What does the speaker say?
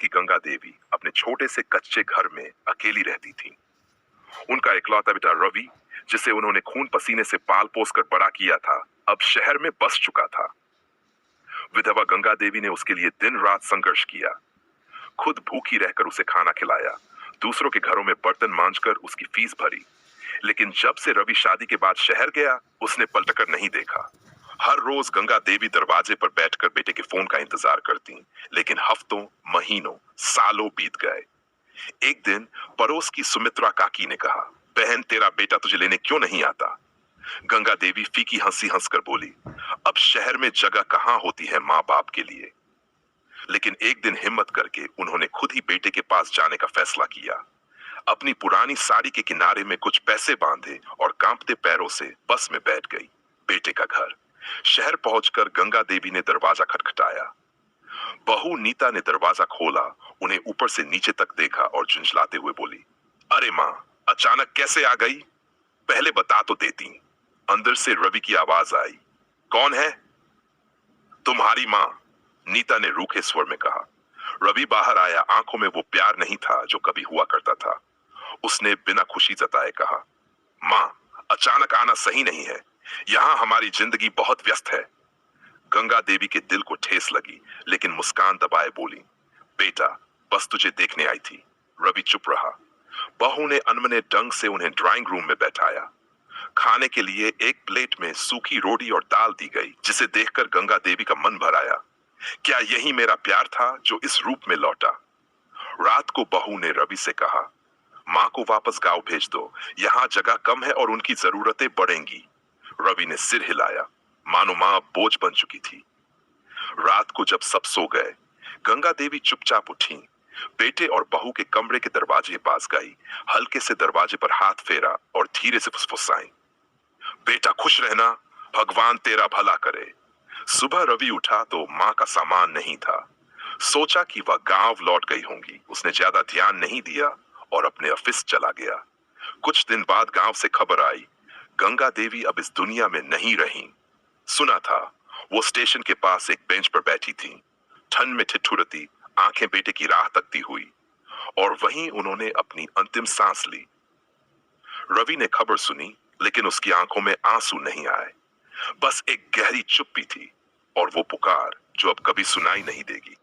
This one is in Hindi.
कि गंगा देवी अपने छोटे से कच्चे घर में अकेली रहती थी। उनका इकलौता बेटा रवि, जिसे उन्होंने खून पसीने से पाल पोस कर बड़ा किया था, अब शहर में बस चुका था। विधवा गंगा देवी ने उसके लिए दिन रात संघर्ष किया, खुद भूखी रहकर उसे खाना खिलाया, दूसरों के घरों में बर्तन मांजकर उसकी फीस भरी। लेकिन जब से रवि शादी के बाद शहर गया, उसने पलटकर नहीं देखा। हर रोज गंगा देवी दरवाजे पर बैठकर बेटे के फोन का इंतजार करती, लेकिन हफ्तों, महीनों, सालों बीत गए। एक दिन पड़ोस की सुमित्रा काकी ने कहा, बहन तेरा बेटा तुझे लेने क्यों नहीं आता? गंगा देवी फीकी हंसी हंसकर बोली, अब शहर में जगह कहां होती है माँ बाप के लिए। लेकिन एक दिन हिम्मत करके उन्होंने खुद ही बेटे के पास जाने का फैसला किया। अपनी पुरानी साड़ी के किनारे में कुछ पैसे बांधे और कांपते पैरों से बस में बैठ गई। बेटे का घर। शहर पहुंचकर गंगा देवी ने दरवाजा खटखटाया। बहू नीता ने दरवाजा खोला, उन्हें ऊपर से नीचे तक देखा और झुंझलाते हुए बोली, अरे माँ, अचानक कैसे आ गई? पहले बता तो देती। अंदर से रवि की आवाज आई, कौन है? तुम्हारी माँ, नीता ने रूखे स्वर में कहा। रवि बाहर आया, आंखों में वो प्यार नहीं था जो कभी हुआ करता था। उसने बिना खुशी जताए कहा, माँ, अचानक आना सही नहीं है, यहाँ हमारी जिंदगी बहुत व्यस्त है। गंगा देवी के दिल को ठेस लगी, लेकिन मुस्कान दबाए बोली, बेटा, बस तुझे देखने आई थी। रवि चुप रहा। बहू ने अनमने ढंग से उन्हें ड्राइंग रूम में बैठाया। खाने के लिए एक प्लेट में सूखी रोटी और दाल दी गई, जिसे देखकर गंगा देवी का मन भर आया। क्या यही मेरा प्यार था जो इस रूप में लौटा? रात को बहू ने रवि से कहा, माँ को वापस गांव भेज दो, यहाँ जगह कम है और उनकी जरूरतें बढ़ेंगी। रवि ने सिर हिलाया, मानो माँ अब बोझ बन चुकी थी। रात को जब सब सो गए, गंगा देवी चुपचाप उठी, बेटे और बहू के कमरे के दरवाजे के पास गई, हल्के से दरवाजे पर हाथ फेरा और धीरे से फुसफुसाई, बेटा खुश रहना, भगवान तेरा भला करे। सुबह रवि उठा तो माँ का सामान नहीं था। सोचा कि वह गांव लौट गई होंगी। उसने ज्यादा ध्यान नहीं दिया और अपने ऑफिस चला गया। कुछ दिन बाद गांव से खबर आई, गंगा देवी अब इस दुनिया में नहीं रही। सुना था वो स्टेशन के पास एक बेंच पर बैठी थी, ठंड में ठिठुरती, आंखें बेटे की राह तकती हुई, और वहीं उन्होंने अपनी अंतिम सांस ली। रवि ने खबर सुनी, लेकिन उसकी आंखों में आंसू नहीं आए, बस एक गहरी चुप्पी थी और वो पुकार जो अब कभी सुनाई नहीं देगी।